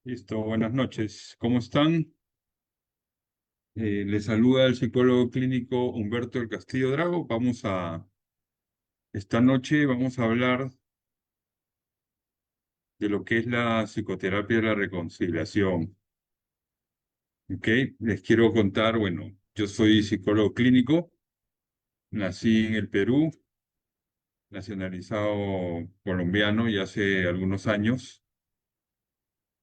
Listo, buenas noches. ¿Cómo están? Les saluda el psicólogo clínico Humberto del Castillo Drago. Esta noche vamos a hablar de lo que es la psicoterapia de la reconciliación. ¿Ok? Les quiero contar, bueno, yo soy psicólogo clínico, nací en el Perú, nacionalizado colombiano ya hace algunos años.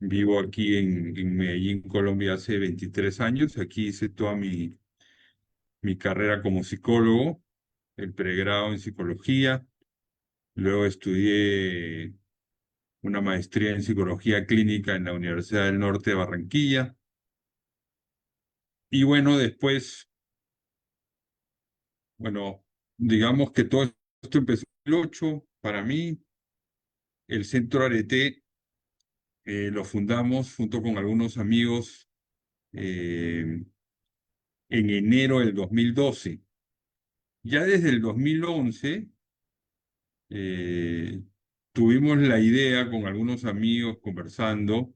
Vivo aquí en Medellín, Colombia, hace 23 años. Aquí hice toda mi carrera como psicólogo, el pregrado en psicología. Luego estudié una maestría en psicología clínica en la Universidad del Norte de Barranquilla. Y bueno, después, bueno, digamos que todo esto empezó en el 2008 para mí. El Centro Arete lo fundamos junto con algunos amigos eh, en enero del 2012. Ya desde el 2011 eh, tuvimos la idea con algunos amigos conversando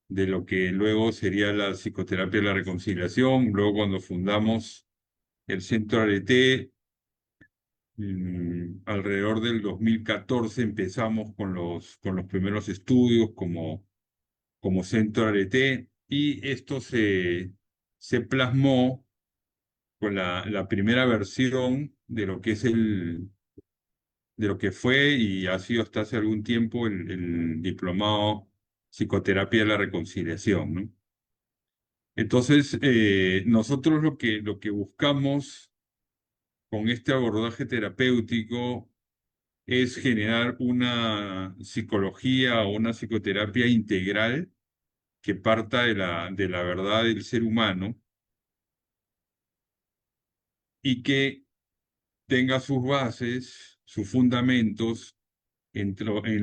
de lo que luego sería la psicoterapia de la reconciliación. Luego cuando fundamos el Centro Arete, alrededor del 2014 empezamos con los primeros estudios como Centro Arete y esto se plasmó con la primera versión de lo que es de lo que fue y ha sido hasta hace algún tiempo el diplomado Psicoterapia de la Reconciliación, ¿no? Entonces, nosotros lo que buscamos con este abordaje terapéutico es generar una psicología o una psicoterapia integral que parta de la verdad del ser humano y que tenga sus bases, sus fundamentos en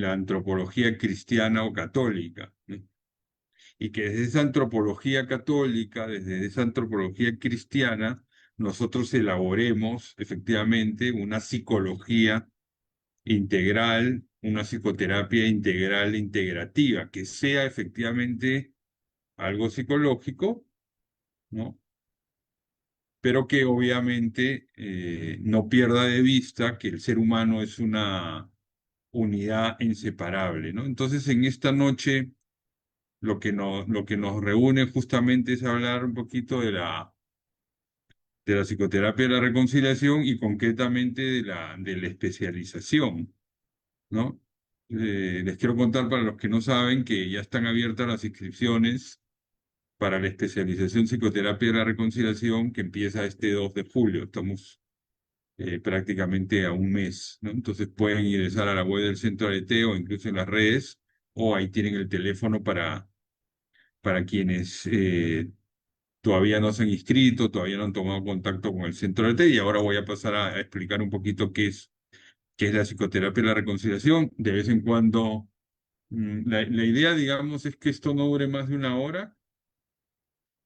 la antropología cristiana o católica, ¿no? Y que desde esa antropología católica, desde esa antropología cristiana, nosotros elaboremos efectivamente una psicología integral, una psicoterapia integral, integrativa, que sea efectivamente algo psicológico, ¿no? Pero que obviamente no pierda de vista que el ser humano es una unidad inseparable, ¿no? Entonces, en esta noche lo que nos reúne justamente es hablar un poquito de la psicoterapia de la reconciliación y concretamente de la especialización, ¿no? Les quiero contar para los que no saben que ya están abiertas las inscripciones para la especialización psicoterapia de la reconciliación que empieza este 2 de julio. Estamos prácticamente a un mes, ¿no? Entonces pueden ingresar a la web del Centro Aleteo o incluso en las redes, o ahí tienen el teléfono para quienes todavía no se han inscrito, todavía no han tomado contacto con el Centro Aleteo, y ahora voy a pasar a explicar un poquito qué es la psicoterapia de la reconciliación. De vez en cuando, la idea, digamos, es que esto no dure más de una hora,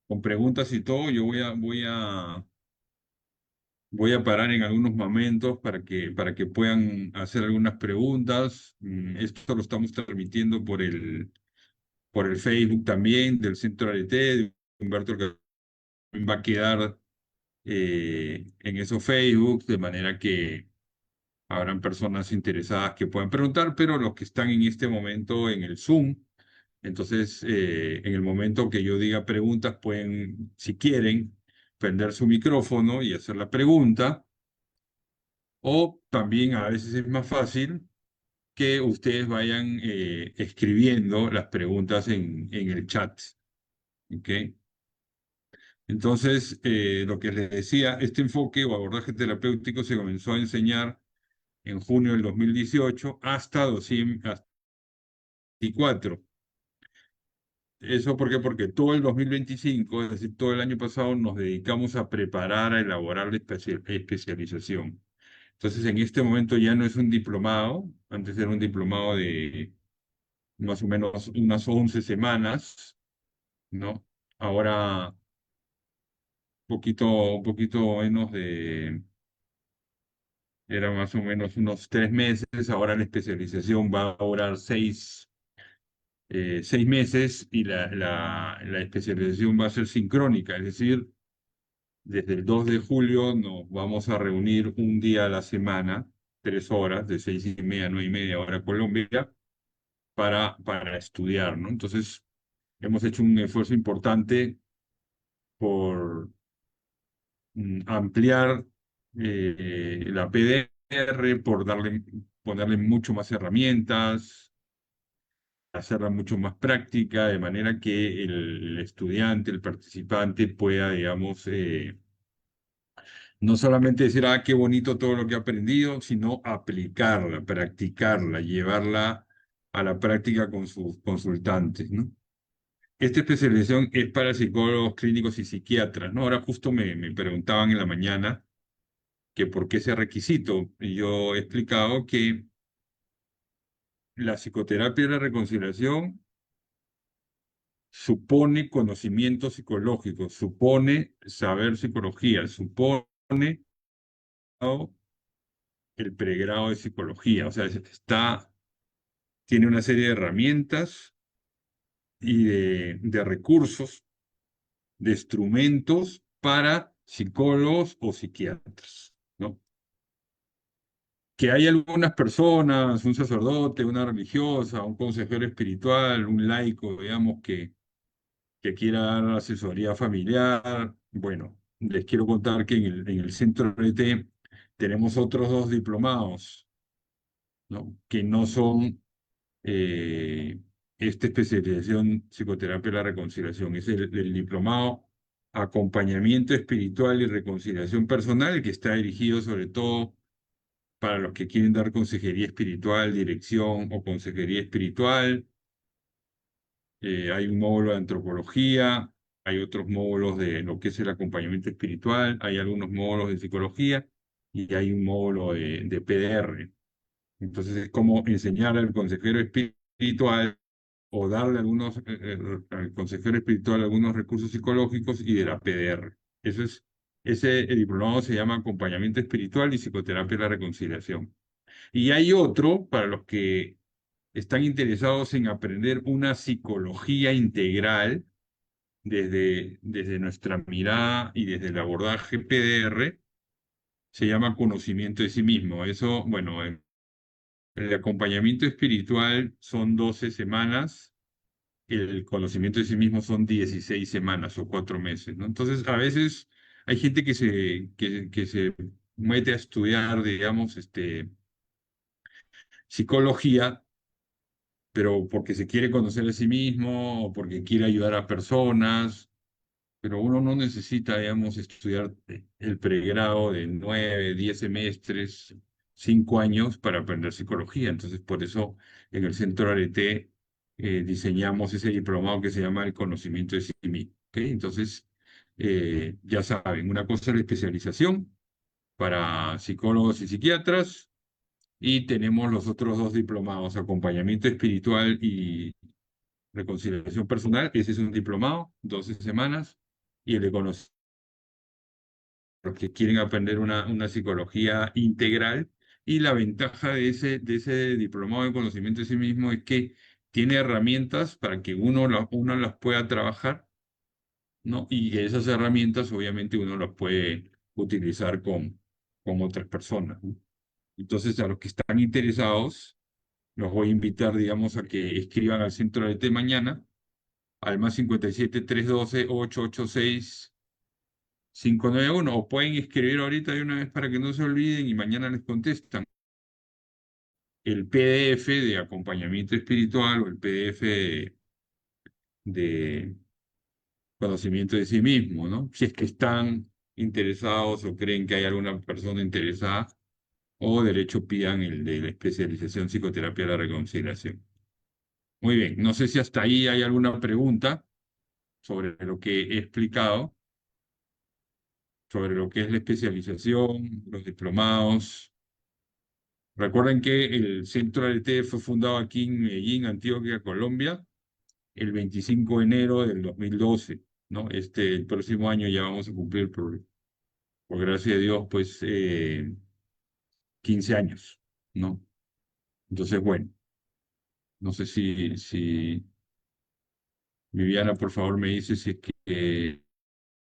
con preguntas y todo. Yo voy a parar en algunos momentos para que puedan hacer algunas preguntas. Esto lo estamos transmitiendo por el Facebook también del Centro Arete, de Humberto, que va a quedar en esos Facebook, de manera que habrán personas interesadas que puedan preguntar, pero los que están en este momento en el Zoom, entonces en el momento que yo diga preguntas, pueden, si quieren, prender su micrófono y hacer la pregunta. O también a veces es más fácil que ustedes vayan escribiendo las preguntas en el chat. ¿Ok? Entonces, lo que les decía, este enfoque o abordaje terapéutico se comenzó a enseñar en junio del 2018 hasta 2024. ¿Eso por qué? Porque todo el 2025, es decir, todo el año pasado, nos dedicamos a preparar, a elaborar la especialización. Entonces, en este momento ya no es un diplomado, antes era un diplomado de más o menos unas 11 semanas, ¿no? Ahora un poquito menos era más o menos unos 3 meses. Ahora la especialización va a durar 6 meses y la especialización va a ser sincrónica, es decir, desde el 2 de julio nos vamos a reunir un día a la semana, 3 horas, de 6:30 a 9:30 hora Colombia, para estudiar, ¿no? Entonces, hemos hecho un esfuerzo importante por ampliar la PDR, por ponerle mucho más herramientas, hacerla mucho más práctica, de manera que el estudiante, el participante pueda, digamos, no solamente decir, ah, qué bonito todo lo que he aprendido, sino aplicarla, practicarla, llevarla a la práctica con sus consultantes, ¿no? Esta especialización es para psicólogos clínicos y psiquiatras, ¿no? Ahora justo me preguntaban en la mañana que por qué ese requisito. Y yo he explicado que la psicoterapia de la reconciliación supone conocimiento psicológico, supone saber psicología, supone, ¿no?, el pregrado de psicología. O sea, tiene una serie de herramientas y de recursos, de instrumentos para psicólogos o psiquiatras, ¿no? Que hay algunas personas, un sacerdote, una religiosa, un consejero espiritual, un laico, digamos, que quiera dar asesoría familiar. Bueno, les quiero contar que en el centro RT tenemos otros 2 diplomados, ¿no?, que no son eh, esta especialización psicoterapia de la reconciliación. Es el diplomado Acompañamiento Espiritual y Reconciliación Personal, que está dirigido sobre todo para los que quieren dar consejería espiritual, dirección o consejería espiritual. Hay un módulo de antropología, hay otros módulos de lo que es el acompañamiento espiritual, hay algunos módulos de psicología y hay un módulo de PDR. Entonces es como enseñar al consejero espiritual o darle al consejero espiritual algunos recursos psicológicos y de la PDR. Ese diplomado se llama Acompañamiento Espiritual y Psicoterapia de la Reconciliación. Y hay otro para los que están interesados en aprender una psicología integral desde nuestra mirada y desde el abordaje PDR, se llama Conocimiento de sí mismo. Eso, bueno, el acompañamiento espiritual son 12 semanas, el conocimiento de sí mismo son 16 semanas o 4 meses, ¿no? Entonces, a veces hay gente que se mete a estudiar, digamos, psicología, pero porque se quiere conocer a sí mismo o porque quiere ayudar a personas, pero uno no necesita, digamos, estudiar el pregrado de 9, 10 semestres, 5 años para aprender psicología. Entonces, por eso en el Centro Arete diseñamos ese diplomado que se llama el conocimiento de sí mismo. ¿Ok? Entonces, ya saben, una cosa es la especialización para psicólogos y psiquiatras, y tenemos los otros 2 diplomados, acompañamiento espiritual y reconciliación personal. Ese es un diplomado, 12 semanas, y el de conocimiento, los que quieren aprender una psicología integral. Y la ventaja de ese diplomado de conocimiento de sí mismo es que tiene herramientas para que uno las pueda trabajar, ¿no? Y esas herramientas obviamente uno las puede utilizar con otras personas, ¿no? Entonces, a los que están interesados, los voy a invitar, digamos, a que escriban al centro de T mañana, al +57 312 886 591, o pueden escribir ahorita de una vez para que no se olviden y mañana les contestan. El PDF de acompañamiento espiritual o el PDF de conocimiento de sí mismo, ¿no? Si es que están interesados o creen que hay alguna persona interesada, o derecho pidan el de la especialización psicoterapia de la reconciliación. Muy bien, no sé si hasta ahí hay alguna pregunta sobre lo que he explicado, sobre lo que es la especialización, los diplomados. Recuerden que el Centro ALT fue fundado aquí en Medellín, Antioquia, Colombia, el 25 de enero del 2012, ¿no? El próximo año ya vamos a cumplir, por gracia de Dios, pues 15 años, ¿no? Entonces, bueno, no sé si Viviana, por favor, me dice si es que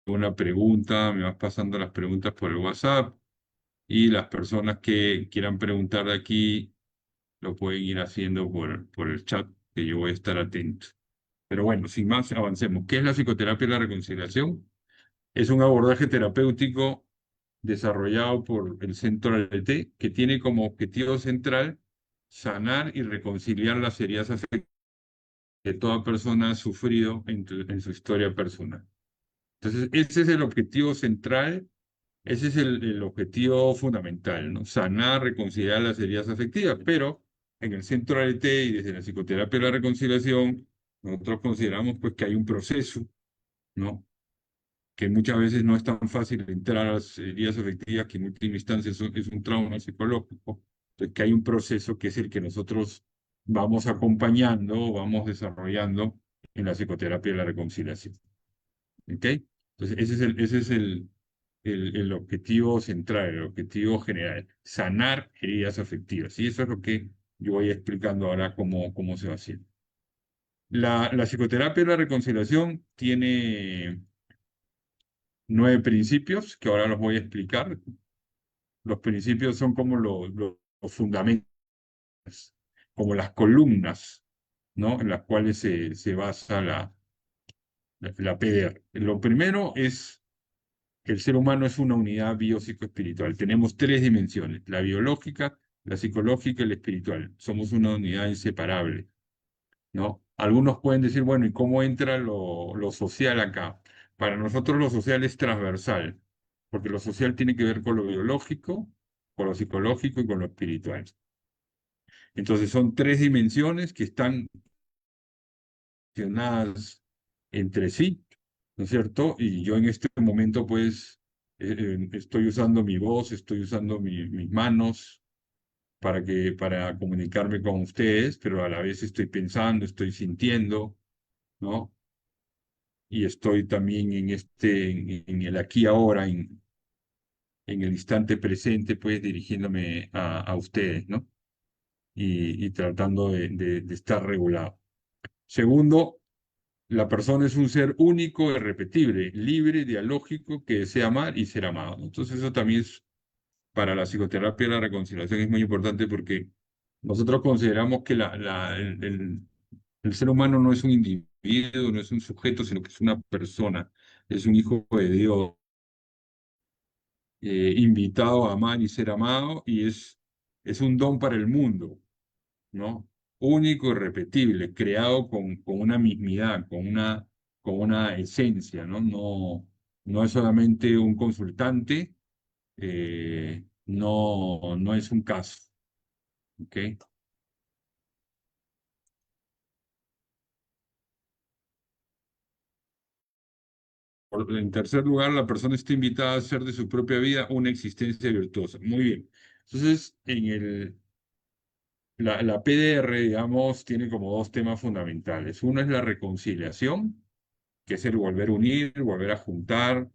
una pregunta, me vas pasando las preguntas por el WhatsApp y las personas que quieran preguntar de aquí lo pueden ir haciendo por el chat, que yo voy a estar atento. Pero bueno, sin más, avancemos. ¿Qué es la psicoterapia de la reconciliación? Es un abordaje terapéutico desarrollado por el Centro ALT, que tiene como objetivo central sanar y reconciliar las heridas afectivas que toda persona ha sufrido en su historia personal. Entonces, ese es el objetivo central, ese es el objetivo fundamental, ¿no? Sanar, reconciliar las heridas afectivas, pero en el Centro ALT y desde la psicoterapia de la reconciliación, nosotros consideramos pues que hay un proceso, ¿no? Que muchas veces no es tan fácil entrar a las heridas afectivas, que en última instancia es un trauma psicológico, entonces que hay un proceso que es el que nosotros vamos acompañando, vamos desarrollando en la psicoterapia de la reconciliación. ¿Ok? Entonces, ese es el objetivo central, el objetivo general, sanar heridas afectivas. Y eso es lo que yo voy explicando ahora cómo se va haciendo. La psicoterapia de la reconciliación tiene 9 principios que ahora los voy a explicar. Los principios son como los fundamentos, como las columnas, ¿no? En las cuales se basa la PDR. Lo primero es que el ser humano es una unidad biopsicoespiritual. Tenemos 3 dimensiones, la biológica, la psicológica y la espiritual. Somos una unidad inseparable, ¿no? Algunos pueden decir, bueno, ¿y cómo entra lo social acá? Para nosotros lo social es transversal, porque lo social tiene que ver con lo biológico, con lo psicológico y con lo espiritual. Entonces son 3 dimensiones que están relacionadas entre sí, ¿no es cierto? Y yo en este momento, pues, estoy usando mi voz, estoy usando mis manos para comunicarme con ustedes, pero a la vez estoy pensando, estoy sintiendo, ¿no? Y estoy también en el aquí ahora, en el instante presente, pues dirigiéndome a ustedes, ¿no? Y tratando de estar regulado. Segundo, la persona es un ser único, irrepetible, libre, dialógico, que desea amar y ser amado. Entonces eso también es, para la psicoterapia, la reconciliación es muy importante porque nosotros consideramos que el ser humano no es un individuo, no es un sujeto, sino que es una persona, es un hijo de Dios, invitado a amar y ser amado, y es un don para el mundo, ¿no? Único, irrepetible, creado con una mismidad, con una esencia, ¿no? No es solamente un consultante, no es un caso, ¿ok? En tercer lugar, la persona está invitada a hacer de su propia vida una existencia virtuosa. Muy bien. Entonces, la PDR, digamos, tiene como 2 temas fundamentales. Uno es la reconciliación, que es el volver a unir, volver a juntar,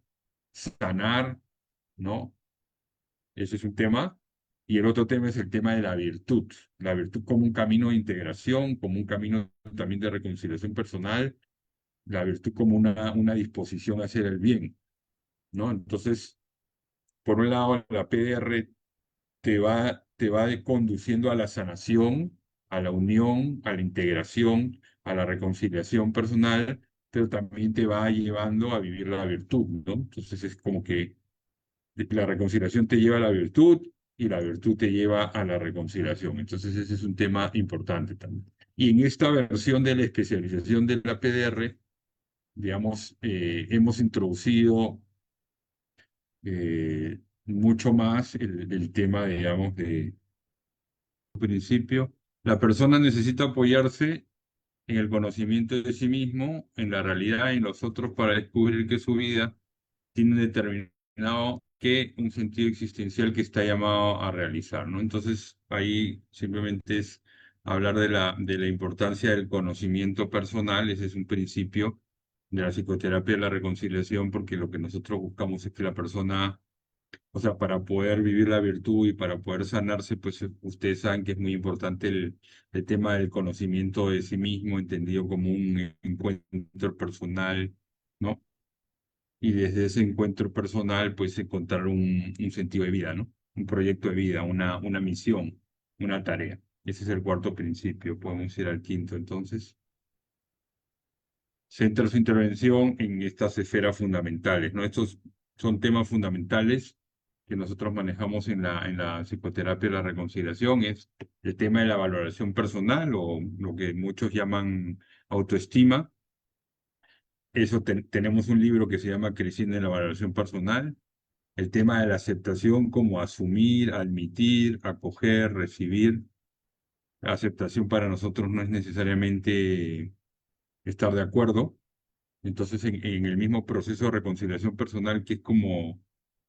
sanar, ¿no? Ese es un tema. Y el otro tema es el tema de la virtud como un camino de integración, como un camino también de reconciliación personal, la virtud como una disposición a hacer el bien, ¿no? Entonces, por un lado, la PDR te va conduciendo a la sanación, a la unión, a la integración, a la reconciliación personal, pero también te va llevando a vivir la virtud, ¿no? Entonces es como que la reconciliación te lleva a la virtud y la virtud te lleva a la reconciliación. Entonces ese es un tema importante también. Y en esta versión de la especialización de la PDR, digamos, hemos introducido mucho más el tema, digamos, de principio. La persona necesita apoyarse en el conocimiento de sí mismo, en la realidad y en los otros para descubrir que su vida tiene un determinado un sentido existencial que está llamado a realizar, ¿no? Entonces, ahí simplemente es hablar de la importancia del conocimiento personal, ese es un principio de la psicoterapia de la reconciliación, porque lo que nosotros buscamos es que la persona O sea, para poder vivir la virtud y para poder sanarse, pues ustedes saben que es muy importante el tema del conocimiento de sí mismo, entendido como un encuentro personal, ¿no? Y desde ese encuentro personal, pues encontrar un sentido de vida, ¿no? Un proyecto de vida, una misión, una tarea. Ese es el cuarto principio, podemos ir al quinto entonces. Centra su intervención en estas esferas fundamentales, ¿no? Estos son temas fundamentales que nosotros manejamos en la psicoterapia de la reconciliación, es el tema de la valoración personal o lo que muchos llaman autoestima. Eso tenemos un libro que se llama Creciendo en la valoración personal. El tema de la aceptación como asumir, admitir, acoger, recibir. La aceptación para nosotros no es necesariamente estar de acuerdo. Entonces, en el mismo proceso de reconciliación personal, que es como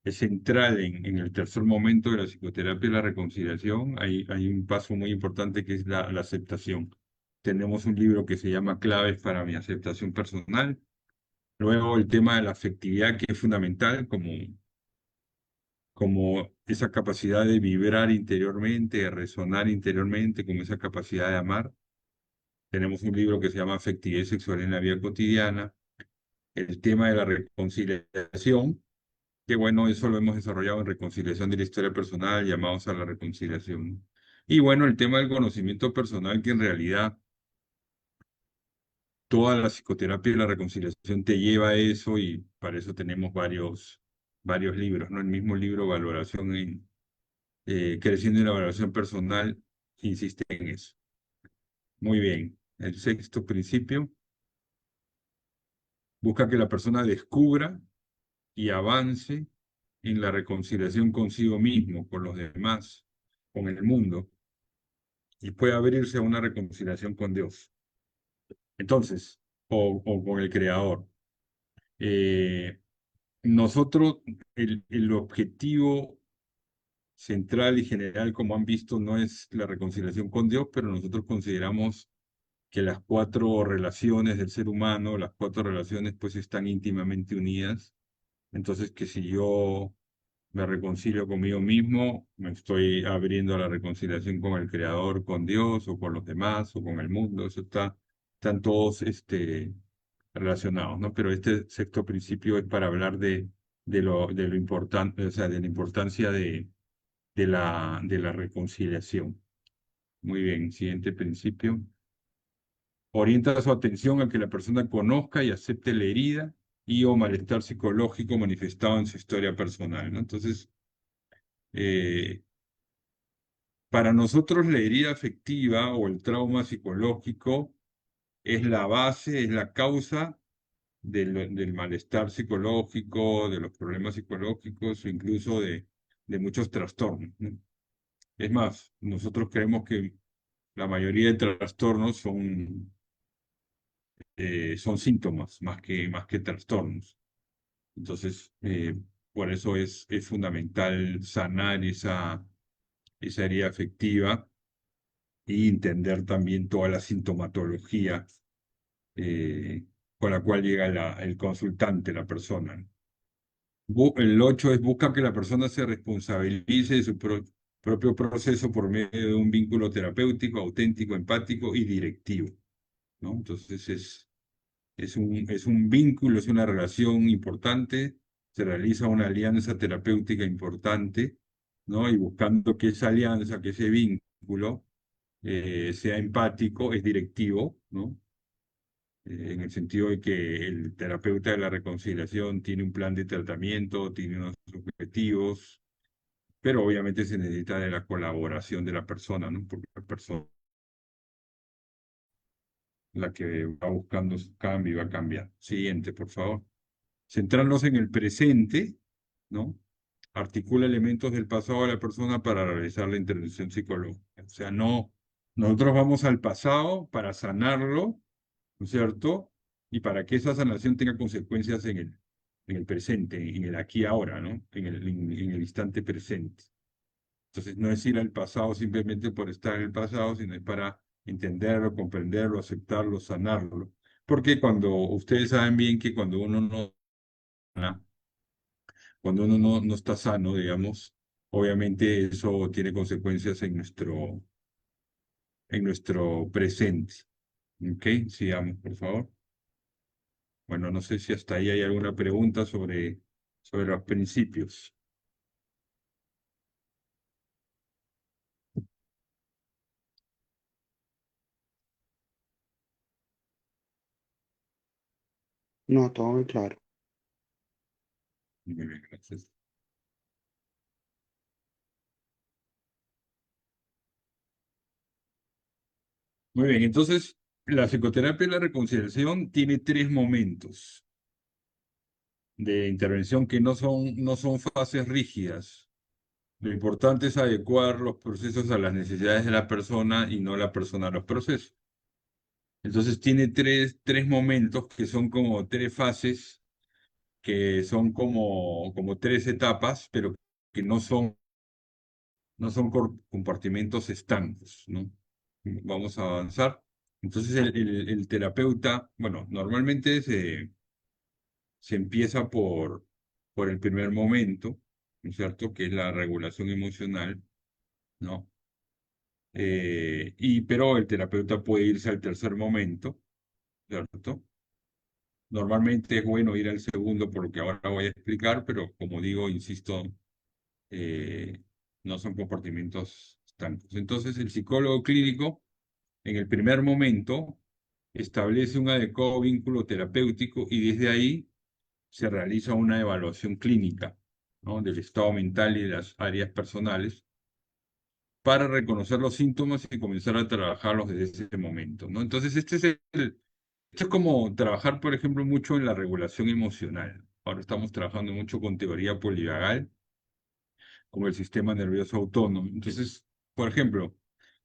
es central en el tercer momento de la psicoterapia y la reconciliación, hay un paso muy importante que es la aceptación. Tenemos un libro que se llama Claves para mi aceptación personal. Luego el tema de la afectividad, que es fundamental, como esa capacidad de vibrar interiormente, de resonar interiormente, como esa capacidad de amar. Tenemos un libro que se llama Afectividad sexual en la vida cotidiana. El tema de la reconciliación, que bueno, eso lo hemos desarrollado en Reconciliación de la Historia Personal, llamados a la reconciliación. Y bueno, el tema del conocimiento personal, que en realidad toda la psicoterapia y la reconciliación te lleva a eso, y para eso tenemos varios libros, ¿no? El mismo libro, Valoración Creciendo en la Valoración Personal, insiste en eso. Muy bien. El sexto principio, busca que la persona descubra y avance en la reconciliación consigo mismo, con los demás, con el mundo, y pueda abrirse a una reconciliación con Dios. Entonces, o con el Creador. Eh, nosotros, el objetivo central y general, como han visto, no es la reconciliación con Dios, pero nosotros consideramos que las cuatro relaciones del ser humano, las cuatro relaciones, pues están íntimamente unidas. Entonces, que si yo me reconcilio conmigo mismo, me estoy abriendo a la reconciliación con el Creador, con Dios, o con los demás, o con el mundo. Eso están todos relacionados, ¿no? Pero este sexto principio es para hablar de lo importante, o sea, de la importancia de la reconciliación. Muy bien, siguiente principio. Orienta su atención a que la persona conozca y acepte la herida y o malestar psicológico manifestado en su historia personal, ¿no? Entonces, eh, para nosotros la herida afectiva o el trauma psicológico es la base, es la causa del malestar psicológico, de los problemas psicológicos o incluso de muchos trastornos, ¿no? Es más, nosotros creemos que la mayoría de trastornos son síntomas más que trastornos. Entonces, por eso es fundamental sanar esa herida afectiva y entender también toda la sintomatología con la cual llega el consultante, la persona. El 8 es busca que la persona se responsabilice de su propio proceso por medio de un vínculo terapéutico, auténtico, empático y directivo, ¿no? Entonces es un vínculo, es una relación importante, se realiza una alianza terapéutica importante, ¿no? Y buscando que esa alianza, que ese vínculo sea empático, es directivo, ¿no? En el sentido de que el terapeuta de la reconciliación tiene un plan de tratamiento, tiene unos objetivos, pero obviamente se necesita de la colaboración de la persona, ¿no? Porque la persona es la que va buscando su cambio y va a cambiar. Siguiente, por favor. Centrarnos en el presente, ¿no? Articula elementos del pasado de la persona para realizar la intervención psicológica. O sea, no, nosotros vamos al pasado para sanarlo, ¿no es cierto? Y para que esa sanación tenga consecuencias en el presente, en el aquí y ahora, ¿no? En el instante presente. Entonces, no es ir al pasado simplemente por estar en el pasado, sino es para entenderlo, comprenderlo, aceptarlo, sanarlo. Porque cuando ustedes saben bien que cuando uno no sana, cuando uno no está sano, digamos, obviamente eso tiene consecuencias en nuestro presente. ¿Ok? Sigamos, por favor. Bueno, no sé si hasta ahí hay alguna pregunta sobre los principios. No, todo muy claro. Muy bien, gracias. Muy bien, entonces la psicoterapia y la reconciliación tiene tres momentos de intervención que no son fases rígidas. Lo importante es adecuar los procesos a las necesidades de la persona y no la persona a los procesos. Entonces tiene tres momentos que son como tres fases, que son como tres etapas, pero que no son compartimentos estancos, ¿no? Vamos a avanzar. Entonces el terapeuta, bueno, normalmente se empieza por el primer momento, ¿no es cierto? Que es la regulación emocional, ¿no? Pero el terapeuta puede irse al tercer momento, ¿cierto? Normalmente es bueno ir al segundo por lo que ahora voy a explicar, pero como digo, insisto, eh, no son comportamientos estancos. Entonces, el psicólogo clínico, en el primer momento, establece un adecuado vínculo terapéutico y desde ahí se realiza una evaluación clínica, ¿no? Del estado mental y de las áreas personales para reconocer los síntomas y comenzar a trabajarlos desde ese momento, ¿no? Entonces, esto es como trabajar, por ejemplo, mucho en la regulación emocional. Ahora estamos trabajando mucho con teoría polivagal, como el sistema nervioso autónomo. Entonces, por ejemplo,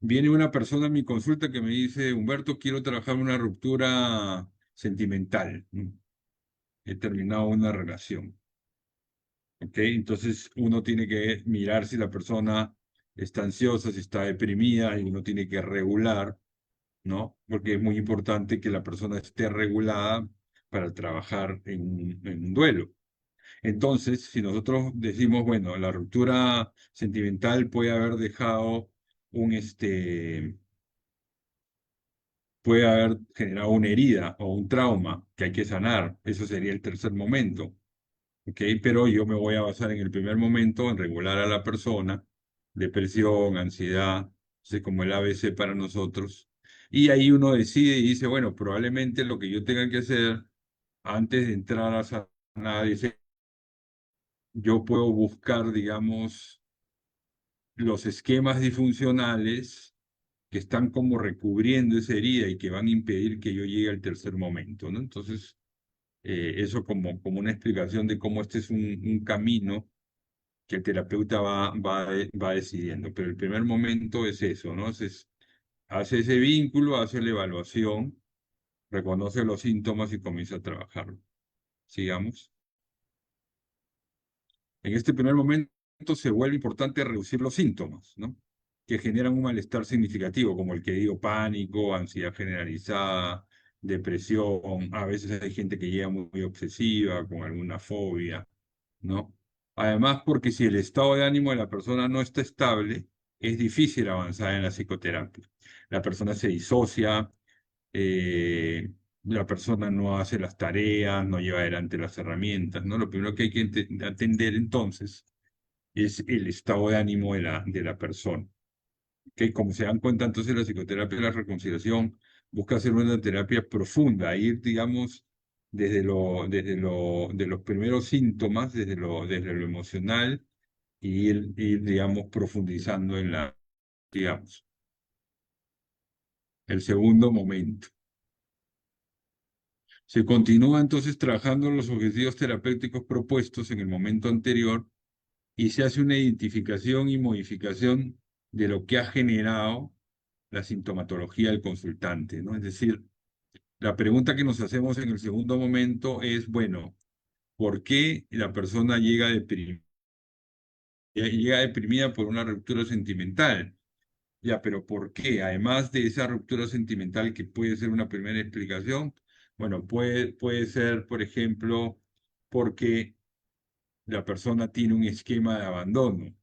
viene una persona a mi consulta que me dice, Humberto, quiero trabajar una ruptura sentimental, ¿no? He terminado una relación. ¿Ok? Entonces uno tiene que mirar si la persona está ansiosa, si está deprimida, y uno tiene que regular, ¿no? Porque es muy importante que la persona esté regulada para trabajar en un duelo. Entonces, si nosotros decimos, bueno, la ruptura sentimental puede haber dejado puede haber generado una herida o un trauma que hay que sanar, eso sería el tercer momento. ¿Ok? Pero yo me voy a basar en el primer momento en regular a la persona, depresión, ansiedad, sé como el ABC para nosotros. Y ahí uno decide y dice, bueno, probablemente lo que yo tenga que hacer antes de entrar a sanar, dice, yo puedo buscar, digamos, los esquemas disfuncionales que están como recubriendo esa herida y que van a impedir que yo llegue al tercer momento, ¿no? Entonces, eso como una explicación de cómo este es un camino que el terapeuta va decidiendo. Pero el primer momento es eso, ¿no? Hace ese vínculo, hace la evaluación, reconoce los síntomas y comienza a trabajarlo. Sigamos. En este primer momento se vuelve importante reducir los síntomas, ¿no? Que generan un malestar significativo, como el que digo, pánico, ansiedad generalizada, depresión. A veces hay gente que llega muy obsesiva, con alguna fobia, ¿no? Además, porque si el estado de ánimo de la persona no está estable, es difícil avanzar en la psicoterapia. La persona se disocia, eh, la persona no hace las tareas, no lleva adelante las herramientas, ¿no? Lo primero que hay que atender entonces es el estado de ánimo de la persona. Que como se dan cuenta, entonces la psicoterapia de la reconciliación busca hacer una terapia profunda, ir, digamos, de los primeros síntomas, desde lo emocional, y ir, digamos, profundizando digamos, el segundo momento. Se continúa entonces trabajando en los objetivos terapéuticos propuestos en el momento anterior y se hace una identificación y modificación de lo que ha generado la sintomatología del consultante, ¿no? Es decir, la pregunta que nos hacemos en el segundo momento es, bueno, ¿por qué la persona llega deprimida por una ruptura sentimental? Ya, pero ¿por qué? Además de esa ruptura sentimental que puede ser una primera explicación, bueno, puede ser, por ejemplo, porque la persona tiene un esquema de abandono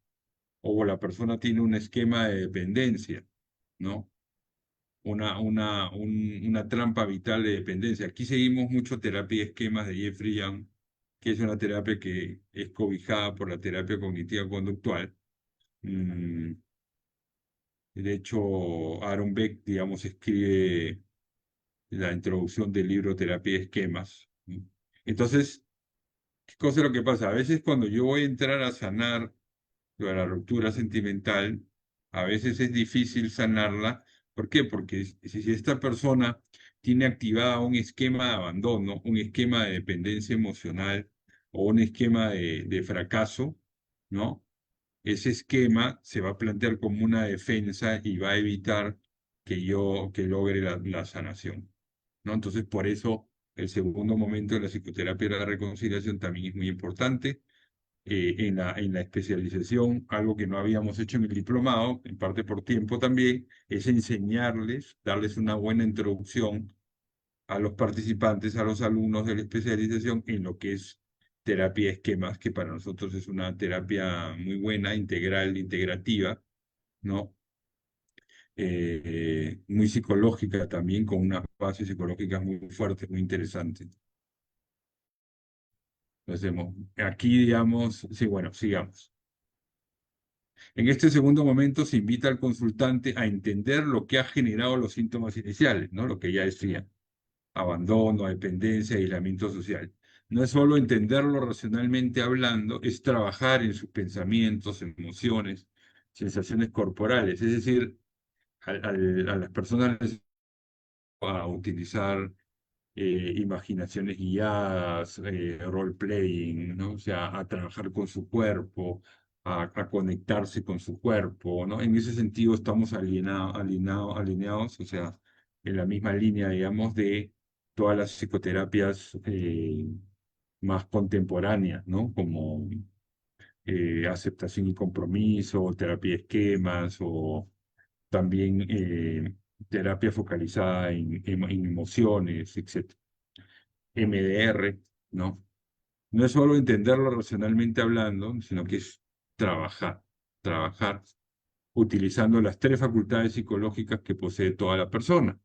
o la persona tiene un esquema de dependencia, ¿no? Una trampa vital de dependencia. Aquí seguimos mucho terapia de esquemas de Jeffrey Young, que es una terapia que es cobijada por la terapia cognitiva conductual. Mm, de hecho, Aaron Beck, digamos, escribe la introducción del libro Terapia de Esquemas. ¿No? Entonces, ¿qué cosa es lo que pasa? A veces cuando yo voy a entrar a sanar lo de la ruptura sentimental, a veces es difícil sanarla. ¿Por qué? Porque si esta persona tiene activada un esquema de abandono, un esquema de dependencia emocional o un esquema de fracaso, ¿no? Ese esquema se va a plantear como una defensa y va a evitar que logre la sanación, ¿no? Entonces, por eso el segundo momento de la psicoterapia de la reconciliación también es muy importante en la especialización, algo que no habíamos hecho en el diplomado, en parte por tiempo también, es enseñarles, darles una buena introducción a los participantes, a los alumnos de la especialización en lo que es terapia de esquemas, que para nosotros es una terapia muy buena, integral, integrativa, ¿no? Muy psicológica también, con unas bases psicológicas muy fuertes, muy interesantes. Lo hacemos. Aquí, digamos, sí, bueno, sigamos. En este segundo momento se invita al consultante a entender lo que ha generado los síntomas iniciales, ¿no? Lo que ya decía, abandono, dependencia, aislamiento social. No es solo entenderlo racionalmente hablando, es trabajar en sus pensamientos, emociones, sensaciones corporales. Es decir, a las personas les va a utilizar imaginaciones guiadas, role-playing, ¿no? O sea, a trabajar con su cuerpo, a conectarse con su cuerpo, ¿no? En ese sentido estamos alineados, o sea, en la misma línea, digamos, de todas las psicoterapias más contemporáneas, ¿no? Como aceptación y compromiso, terapia de esquemas o también terapia focalizada en emociones, etc. MDR, ¿no? No es solo entenderlo racionalmente hablando, sino que es trabajar, trabajar utilizando las tres facultades psicológicas que posee toda la persona.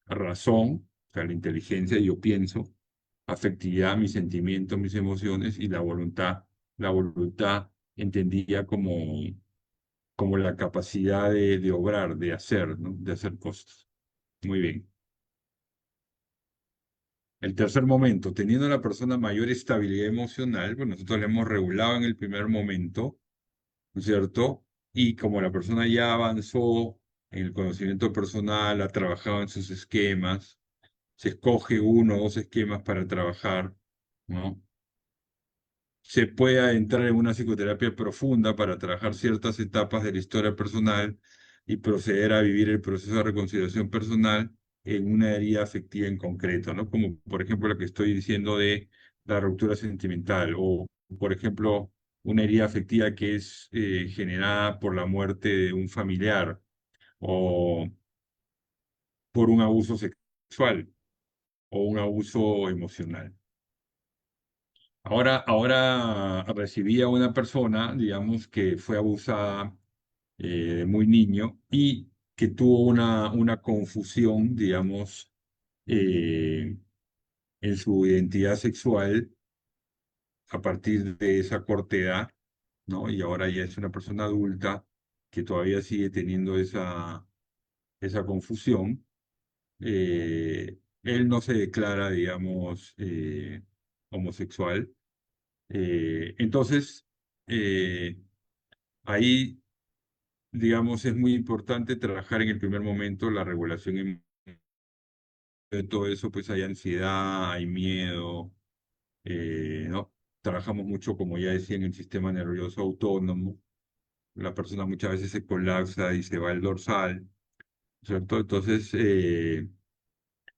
Razón, o sea, la inteligencia, yo pienso, afectividad, mis sentimientos, mis emociones, y la voluntad entendida como la capacidad de obrar, de hacer, ¿no? De hacer cosas. Muy bien. El tercer momento, teniendo la persona mayor estabilidad emocional, pues nosotros le hemos regulado en el primer momento, ¿no es cierto? Y como la persona ya avanzó en el conocimiento personal, ha trabajado en sus esquemas, se escoge uno o dos esquemas para trabajar, ¿no? Se puede adentrar en una psicoterapia profunda para trabajar ciertas etapas de la historia personal y proceder a vivir el proceso de reconciliación personal en una herida afectiva en concreto, ¿no? Como por ejemplo lo que estoy diciendo de la ruptura sentimental o por ejemplo una herida afectiva que es generada por la muerte de un familiar o por un abuso sexual o un abuso emocional. Ahora recibí a una persona, digamos, que fue abusada de muy niño y que tuvo una confusión, digamos, eh, en su identidad sexual a partir de esa corta edad, ¿no? Y ahora ya es una persona adulta que todavía sigue teniendo esa confusión. Él no se declara, digamos, homosexual. Entonces, eh, ahí, digamos, es muy importante trabajar en el primer momento la regulación de todo eso, pues hay ansiedad, hay miedo, ¿no? Trabajamos mucho, como ya decía, en el sistema nervioso autónomo. La persona muchas veces se colapsa y se va al dorsal, ¿cierto? Entonces,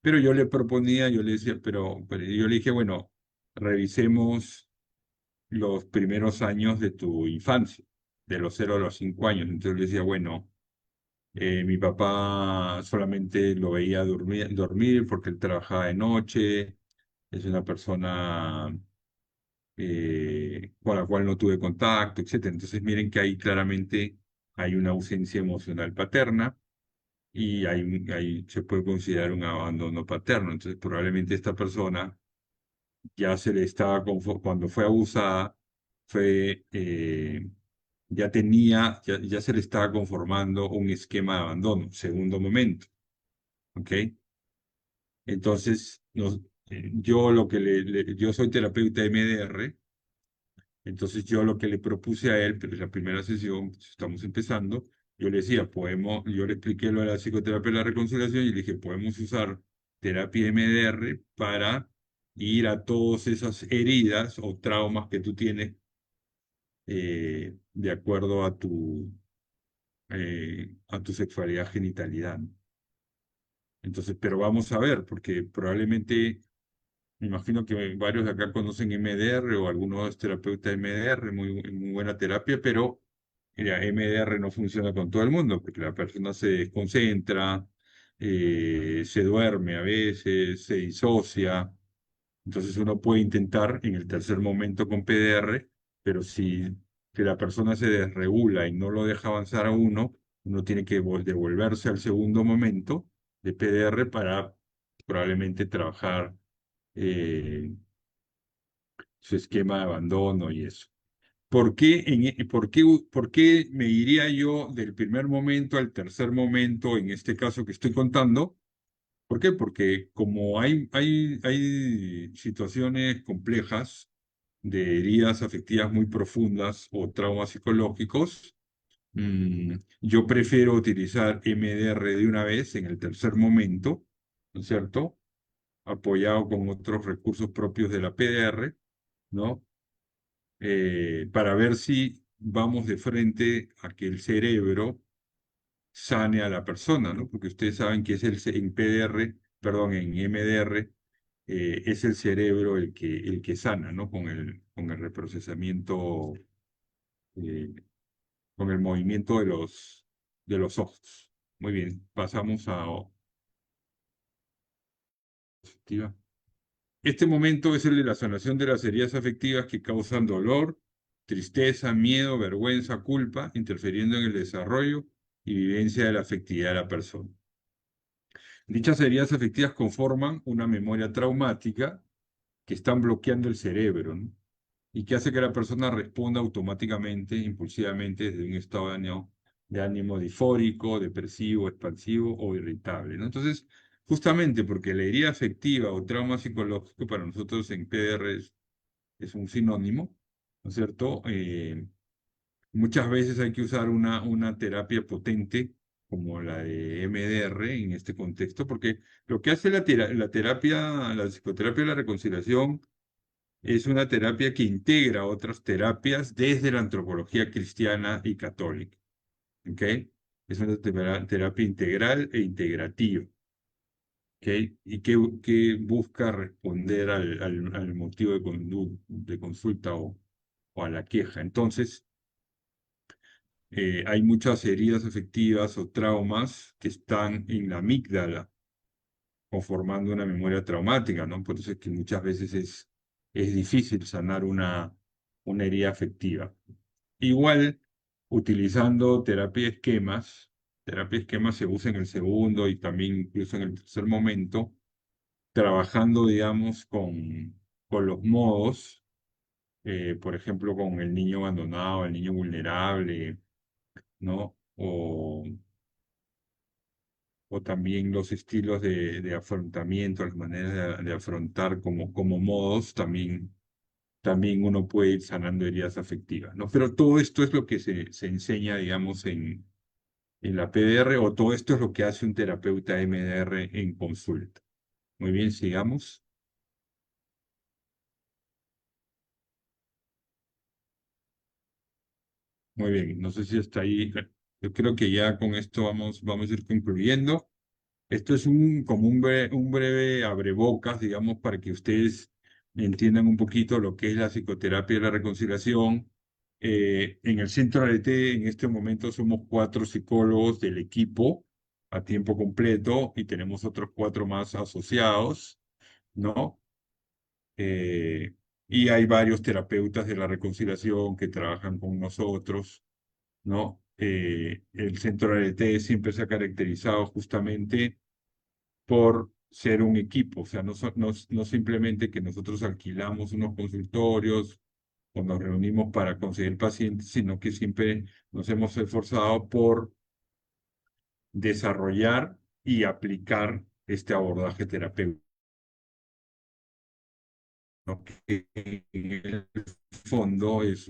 pero yo le proponía, yo le decía, pero yo le dije, bueno, revisemos los primeros años de tu infancia, de los 0 a los 5 años. Entonces le decía, bueno, mi papá solamente lo veía dormir porque él trabajaba de noche, es una persona con la cual no tuve contacto, etcétera. Entonces miren que ahí claramente hay una ausencia emocional paterna y ahí se puede considerar un abandono paterno. Entonces probablemente esta persona ya se le estaba, cuando fue abusada, fue, ya se le estaba conformando un esquema de abandono, segundo momento, ¿ok? Entonces, yo lo que yo soy terapeuta MDR. Entonces yo lo que le propuse a él, pero es la primera sesión, pues, estamos empezando, yo le decía, yo le expliqué lo de la psicoterapia de la reconciliación y le dije, podemos usar terapia MDR para ir a todas esas heridas o traumas que tú tienes de acuerdo a tu sexualidad genitalidad. Entonces, pero vamos a ver, porque probablemente me imagino que varios de acá conocen MDR o algunos terapeutas MDR, muy buena terapia, pero mira, MDR no funciona con todo el mundo porque la persona se desconcentra, se duerme a veces, se disocia. Entonces uno puede intentar en el tercer momento con PDR, pero si que la persona se desregula y no lo deja avanzar a uno tiene que devolverse al segundo momento de PDR para probablemente trabajar eh, su esquema de abandono y eso. ¿Por qué me iría yo del primer momento al tercer momento en este caso que estoy contando? ¿Por qué? Porque como hay situaciones complejas de heridas afectivas muy profundas o traumas psicológicos, yo prefiero utilizar MDR de una vez en el tercer momento, ¿no es cierto? Apoyado con otros recursos propios de la PDR, ¿no? Para ver si vamos de frente a que el cerebro sane a la persona, ¿no? Porque ustedes saben que en PDR, perdón, en MDR, es el cerebro el que sana, ¿no? Con el reprocesamiento, eh, con el movimiento de los ojos. Muy bien, pasamos a afectiva. Este momento es el de la sanación de las heridas afectivas que causan dolor, tristeza, miedo, vergüenza, culpa, interfiriendo en el desarrollo y vivencia de la afectividad de la persona. Dichas heridas afectivas conforman una memoria traumática que están bloqueando el cerebro, ¿no? Y que hace que la persona responda automáticamente, impulsivamente, desde un estado de ánimo difórico, depresivo, expansivo o irritable, ¿no? Entonces, justamente porque la herida afectiva o trauma psicológico para nosotros en PDR es un sinónimo, ¿no es cierto? Muchas veces hay que usar una terapia potente como la de MDR en este contexto, porque lo que hace la terapia, la psicoterapia de la reconciliación, es una terapia que integra otras terapias desde la antropología cristiana y católica. ¿Ok? Es una terapia integral e integrativa. ¿Ok? Y que busca responder al motivo de consulta o a la queja. Entonces, hay muchas heridas afectivas o traumas que están en la amígdala, conformando una memoria traumática, ¿no? Por eso es que muchas veces es difícil sanar una herida afectiva. Igual, utilizando terapia esquemas se usa en el segundo y también incluso en el tercer momento, trabajando, digamos, con los modos, por ejemplo, con el niño abandonado, el niño vulnerable, ¿no? O también los estilos de afrontamiento, las maneras de afrontar como modos, también uno puede ir sanando heridas afectivas, ¿no? Pero todo esto es lo que se enseña, digamos, en la PDR, o todo esto es lo que hace un terapeuta MDR en consulta. Muy bien, sigamos. Muy bien, no sé si hasta ahí. Yo creo que ya con esto vamos a ir concluyendo. Esto es como un breve abrebocas, digamos, para que ustedes entiendan un poquito lo que es la psicoterapia de la reconciliación. En el centro ARETE en este momento somos 4 psicólogos del equipo a tiempo completo y tenemos otros 4 más asociados, ¿no? Eh, Y hay varios terapeutas de la reconciliación que trabajan con nosotros, ¿no? El centro ART siempre se ha caracterizado justamente por ser un equipo, o sea, no simplemente que nosotros alquilamos unos consultorios o nos reunimos para conseguir pacientes, sino que siempre nos hemos esforzado por desarrollar y aplicar este abordaje terapéutico, ¿no? Que en el fondo es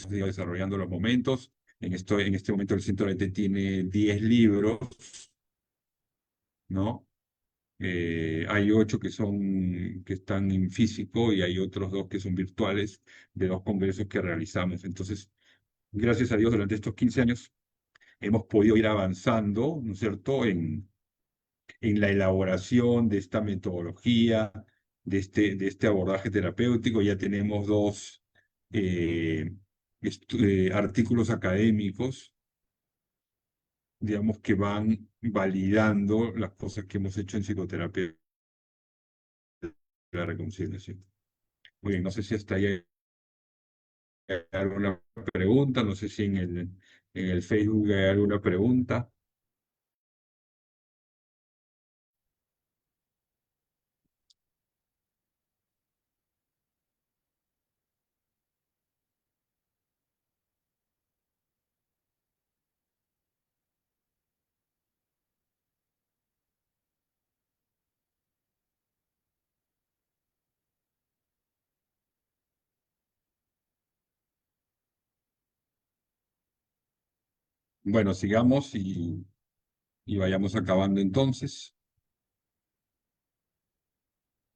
desarrollando los momentos. En este momento el Centro ART tiene 10 libros, ¿no? Hay 8 que están en físico y hay otros 2 que son virtuales de 2 congresos que realizamos. Entonces, gracias a Dios, durante estos 15 años hemos podido ir avanzando, ¿no es cierto?, en la elaboración de esta metodología, de este abordaje terapéutico. Ya tenemos 2 eh, artículos académicos, digamos, que van validando las cosas que hemos hecho en psicoterapia de la reconciliación. Muy bien, no sé si hasta ahí hay alguna pregunta, no sé si en el Facebook hay alguna pregunta. Bueno, sigamos y vayamos acabando entonces.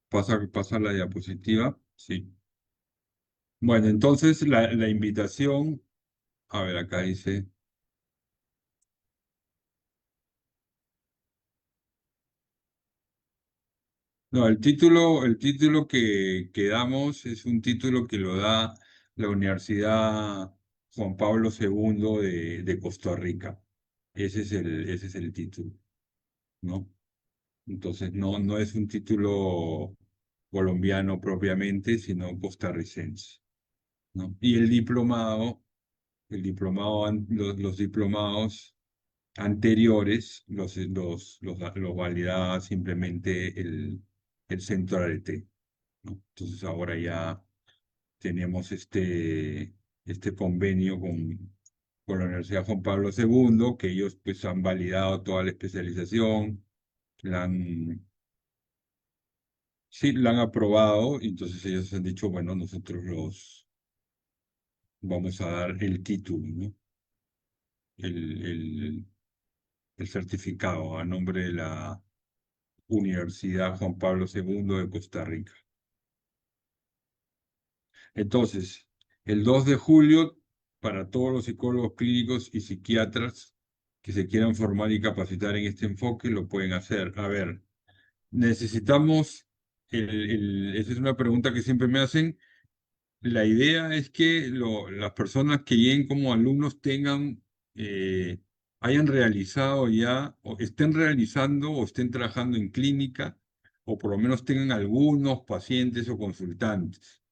Pasa la diapositiva. Sí. Bueno, entonces la invitación, a ver, acá dice, no, el título que damos es un título que lo da la Universidad Juan Pablo II de Costa Rica. Ese es el título, ¿no? Entonces no es un título colombiano propiamente, sino costarricense, ¿no? Y los diplomados anteriores los validaba simplemente el centro ART, ¿no? Entonces ahora ya tenemos este convenio con la Universidad Juan Pablo II, que ellos pues han validado toda la especialización, la han, sí, la han aprobado, y entonces ellos han dicho, bueno, nosotros los vamos a dar el título, ¿no? El, el, el certificado a nombre de la Universidad Juan Pablo II de Costa Rica. Entonces, el 2 de julio, para todos los psicólogos clínicos y psiquiatras que se quieran formar y capacitar en este enfoque, lo pueden hacer. A ver, necesitamos, esa es una pregunta que siempre me hacen. La idea es que las personas que lleguen como alumnos eh, hayan realizado ya, o estén realizando, o estén trabajando en clínica, o por lo menos tengan algunos pacientes o consultantes.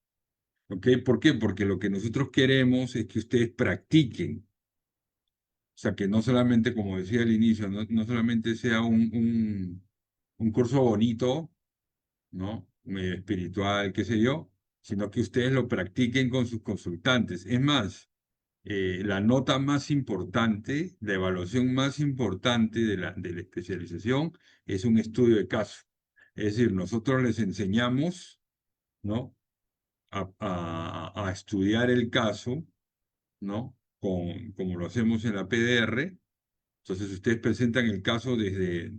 ¿Ok? ¿Por qué? Porque lo que nosotros queremos es que ustedes practiquen. O sea, que no solamente, como decía al inicio, no solamente sea un curso bonito, ¿no? Espiritual, qué sé yo, sino que ustedes lo practiquen con sus consultantes. Es más, la nota más importante, la evaluación más importante de la especialización es un estudio de caso. Es decir, nosotros les enseñamos, ¿no?, a estudiar el caso, ¿no? Como lo hacemos en la PDR. Entonces, ustedes presentan el caso desde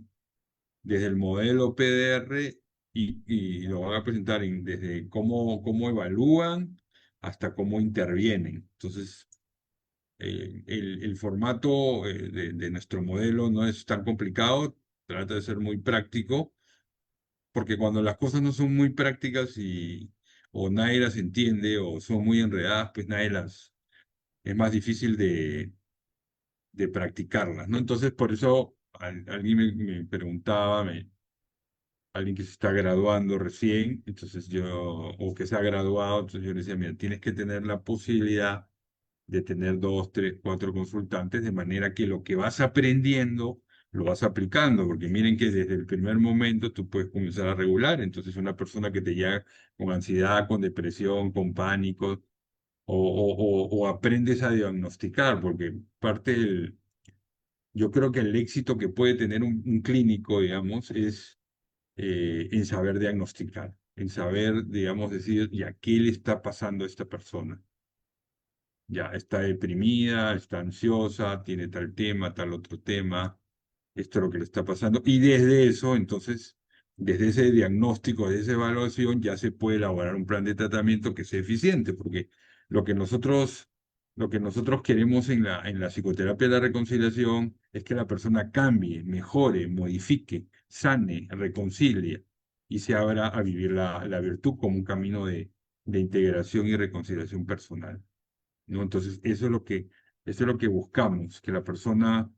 el modelo PDR y lo van a presentar desde cómo evalúan hasta cómo intervienen. Entonces, el formato de nuestro modelo no es tan complicado, trata de ser muy práctico, porque cuando las cosas no son muy prácticas o nadie las entiende o son muy enredadas, pues es más difícil de practicarlas, ¿no? Entonces, por eso alguien me preguntaba, alguien que se está graduando recién, entonces o que se ha graduado, entonces yo le decía, mira, tienes que tener la posibilidad de tener dos, tres, cuatro consultantes, de manera que lo que vas aprendiendo lo vas aplicando, porque miren que desde el primer momento tú puedes comenzar a regular, entonces una persona que te llega con ansiedad, con depresión, con pánico, o aprendes a diagnosticar, porque parte del, yo creo que el éxito que puede tener un clínico, digamos, es en saber diagnosticar, en saber, digamos, decir, ya, ¿qué le está pasando a esta persona? Ya, está deprimida, está ansiosa, tiene tal tema, tal otro tema, esto es lo que le está pasando. Y desde eso, entonces, desde ese diagnóstico, desde esa evaluación, ya se puede elaborar un plan de tratamiento que sea eficiente, porque lo que nosotros, lo que nosotros queremos en la psicoterapia de la reconciliación es que la persona cambie, mejore, modifique, sane, reconcilie y se abra a vivir la virtud como un camino de integración y reconciliación personal, ¿no? Entonces, eso es lo que buscamos, que la persona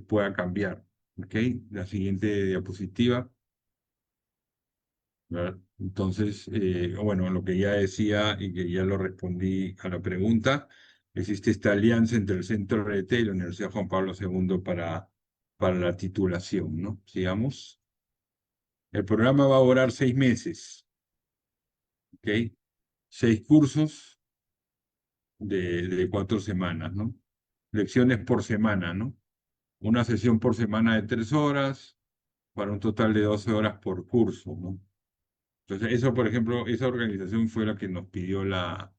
pueda cambiar. ¿Ok? La siguiente diapositiva. ¿Verdad? Entonces, bueno, lo que ya decía y que ya lo respondí a la pregunta, existe esta alianza entre el Centro RT y la Universidad Juan Pablo II para la titulación, ¿no? Sigamos. El programa va a durar 6 meses, ¿ok? 6 cursos de 4 semanas, ¿no? Lecciones por semana, ¿no? Una sesión por semana de 3 horas, para un total de 12 horas por curso, ¿no? Entonces, eso, por ejemplo, esa organización fue la que nos pidió la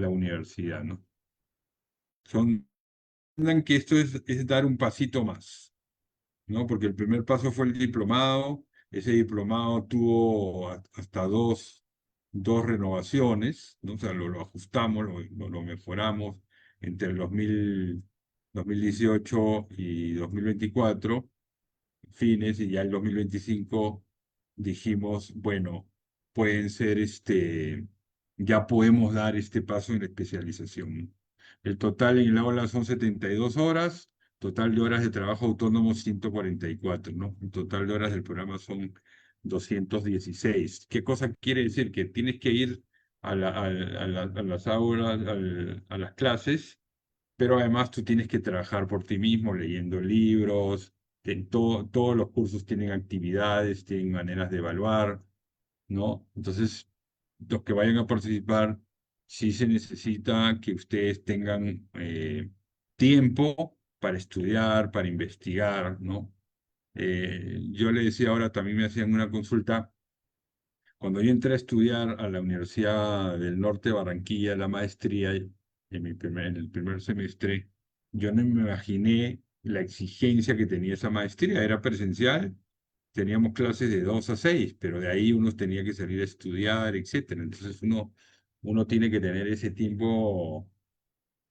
universidad, ¿no? Entiendan que esto es dar un pasito más, ¿no? Porque el primer paso fue el diplomado, ese diplomado tuvo hasta dos renovaciones, ¿no? O sea, lo ajustamos, lo mejoramos entre el 2018 y 2024 fines, y ya el 2025 dijimos, bueno, pueden ser ya podemos dar este paso en la especialización. El total en el aula son 72 horas, total de horas de trabajo autónomo 144, ¿no? El total de horas del programa son 216. ¿Qué cosa quiere decir? Que tienes que ir a las aulas, a las clases, pero además tú tienes que trabajar por ti mismo leyendo libros, todos los cursos tienen actividades, tienen maneras de evaluar, ¿no? Entonces, los que vayan a participar, sí se necesita que ustedes tengan tiempo para estudiar, para investigar, ¿no? Yo le decía ahora, también me hacían una consulta. Cuando yo entré a estudiar a la Universidad del Norte de Barranquilla, la maestría, en el primer semestre, yo no me imaginé la exigencia que tenía esa maestría. Era presencial, teníamos clases de 2 a 6, pero de ahí uno tenía que salir a estudiar, etcétera. Entonces uno tiene que tener ese tiempo,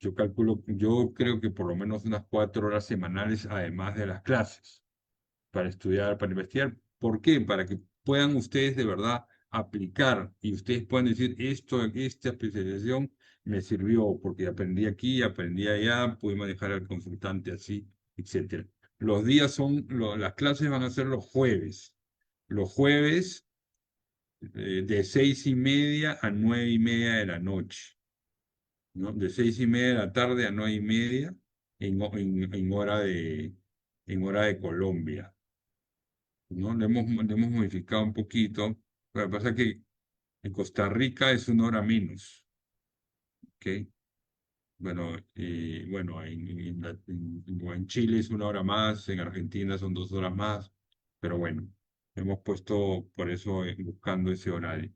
yo calculo, yo creo que por lo menos unas 4 horas semanales, además de las clases para estudiar, para investigar. ¿Por qué? Para que puedan ustedes de verdad aplicar y ustedes puedan decir, esta especialización me sirvió porque aprendí aquí, aprendí allá, pude manejar al consultante así, etcétera. Los días las clases van a ser los jueves. Los jueves de 6:30 a 9:30 de la noche, ¿no? De 6:30 de la tarde a 9:30 en hora de Colombia. ¿No? Le hemos modificado un poquito. Lo que pasa es que en Costa Rica es 1 hora menos, ¿ok? Bueno, bueno, en Chile es 1 hora más, en Argentina son 2 horas más, pero bueno, hemos puesto por eso buscando ese horario.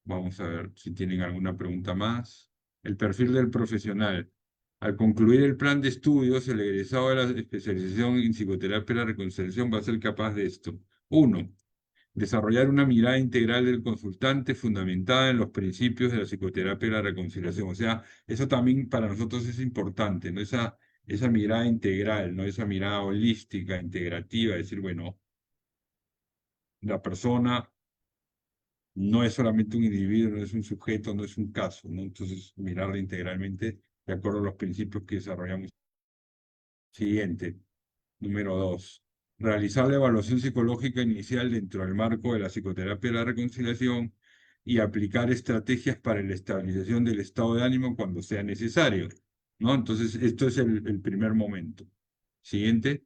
Vamos a ver si tienen alguna pregunta más. El perfil del profesional. Al concluir el plan de estudios, el egresado de la especialización en psicoterapia de la reconciliación va a ser capaz de esto. Uno, desarrollar una mirada integral del consultante fundamentada en los principios de la psicoterapia y la reconciliación. O sea, eso también para nosotros es importante, ¿no? Esa mirada integral, ¿no? Esa mirada holística, integrativa, decir, bueno, la persona no es solamente un individuo, no es un sujeto, no es un caso, ¿no? Entonces, mirarla integralmente de acuerdo a los principios que desarrollamos. Siguiente, número 2. realizar la evaluación psicológica inicial dentro del marco de la psicoterapia de la reconciliación y aplicar estrategias para la estabilización del estado de ánimo cuando sea necesario, ¿no? Entonces, esto es el primer momento. Siguiente.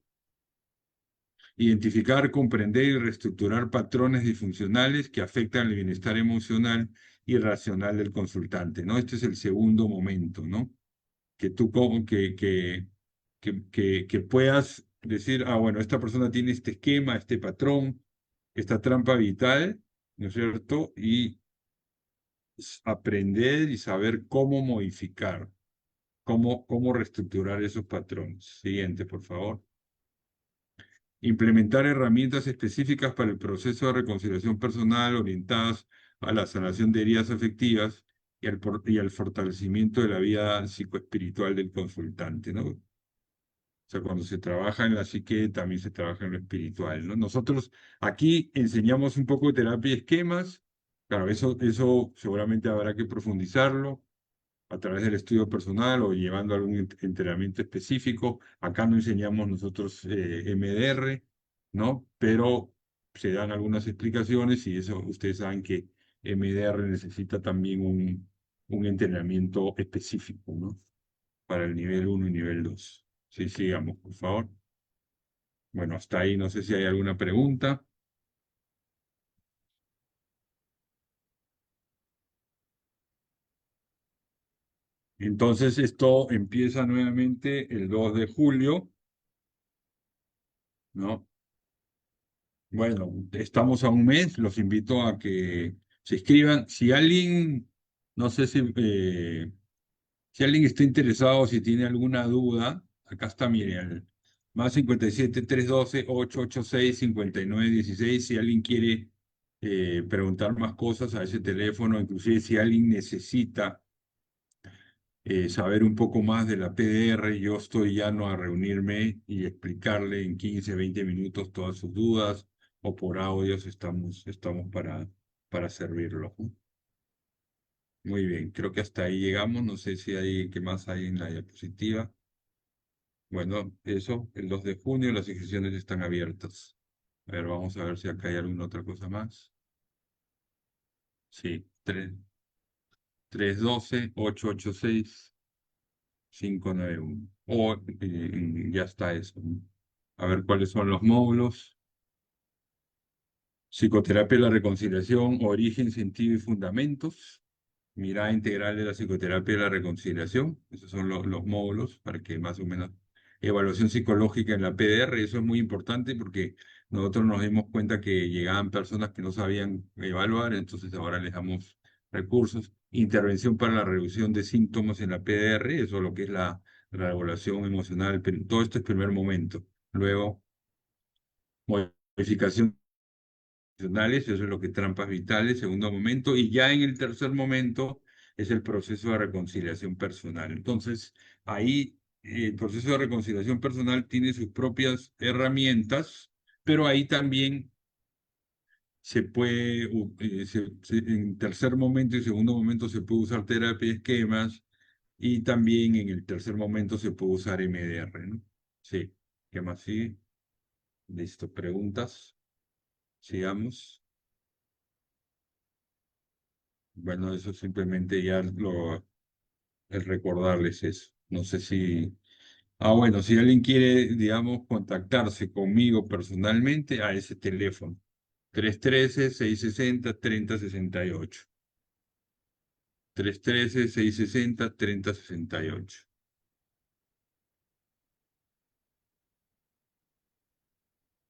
Identificar, comprender y reestructurar patrones disfuncionales que afectan el bienestar emocional y racional del consultante, ¿no? Este es el segundo momento, ¿no? Que tú como que puedas decir, ah, bueno, esta persona tiene este esquema, este patrón, esta trampa vital, ¿no es cierto? Y aprender y saber cómo modificar, cómo reestructurar esos patrones. Siguiente, por favor. Implementar herramientas específicas para el proceso de reconciliación personal orientadas a la sanación de heridas afectivas y al fortalecimiento de la vida psicoespiritual del consultante, ¿no? O sea, cuando se trabaja en la psique, también se trabaja en lo espiritual, ¿no? Nosotros aquí enseñamos un poco de terapia y esquemas. Claro, eso seguramente habrá que profundizarlo a través del estudio personal o llevando algún entrenamiento específico. Acá no enseñamos nosotros MDR, ¿no? Pero se dan algunas explicaciones y eso ustedes saben que MDR necesita también un entrenamiento específico, ¿no? Para el nivel uno y nivel 2. Sí, sigamos, por favor. Bueno, hasta ahí no sé si hay alguna pregunta. Entonces, esto empieza nuevamente el 2 de julio, ¿no? Bueno, estamos a un mes, los invito a que se inscriban. Si alguien, no sé si alguien está interesado, si tiene alguna duda, acá está, mire, el más 57 312 886 5916. Si alguien quiere preguntar más cosas a ese teléfono, inclusive si alguien necesita saber un poco más de la PDR, yo estoy llano a reunirme y explicarle en 15, 20 minutos todas sus dudas o por audios estamos para servirlo. Muy bien, creo que hasta ahí llegamos. No sé si hay qué más hay en la diapositiva. Bueno, eso, el 2 de junio las inscripciones están abiertas. A ver, vamos a ver si acá hay alguna otra cosa más. Sí, 312 886 591. O ya está eso, ¿no? A ver cuáles son los módulos. Psicoterapia de la reconciliación, origen, sentido y fundamentos. Mirada integral de la psicoterapia de la reconciliación. Esos son los módulos para que más o menos. Evaluación psicológica en la PDR, eso es muy importante porque nosotros nos dimos cuenta que llegaban personas que no sabían evaluar, entonces ahora les damos recursos. Intervención para la reducción de síntomas en la PDR, eso es lo que es la evaluación emocional, pero todo esto es primer momento. Luego, modificación emocionales, eso es lo que trampas vitales, segundo momento, y ya en el tercer momento es el proceso de reconciliación personal. Entonces, ahí el proceso de reconciliación personal tiene sus propias herramientas, pero ahí también se puede, en tercer momento y segundo momento se puede usar terapia y esquemas, y también en el tercer momento se puede usar MDR, ¿no? Sí, ¿qué más sigue? Listo, preguntas, sigamos. Bueno, eso simplemente ya el recordarles eso. No sé si... Ah, bueno, si alguien quiere, digamos, contactarse conmigo personalmente a ese teléfono, 313 660 3068. 313 660 3068.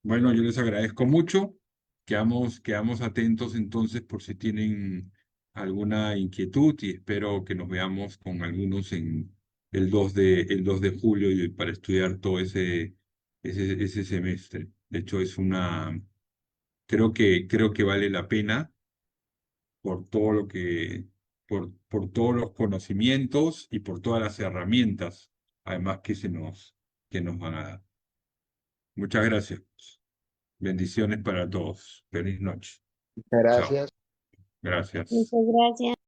Bueno, yo les agradezco mucho. Quedamos atentos entonces por si tienen alguna inquietud y espero que nos veamos con algunos en el 2 de julio para estudiar todo ese semestre. De hecho, creo que vale la pena por todo por todos los conocimientos y por todas las herramientas, además que nos van a dar. Muchas gracias. Bendiciones para todos. Feliz noche. Chao. Gracias. Gracias. Muchas gracias.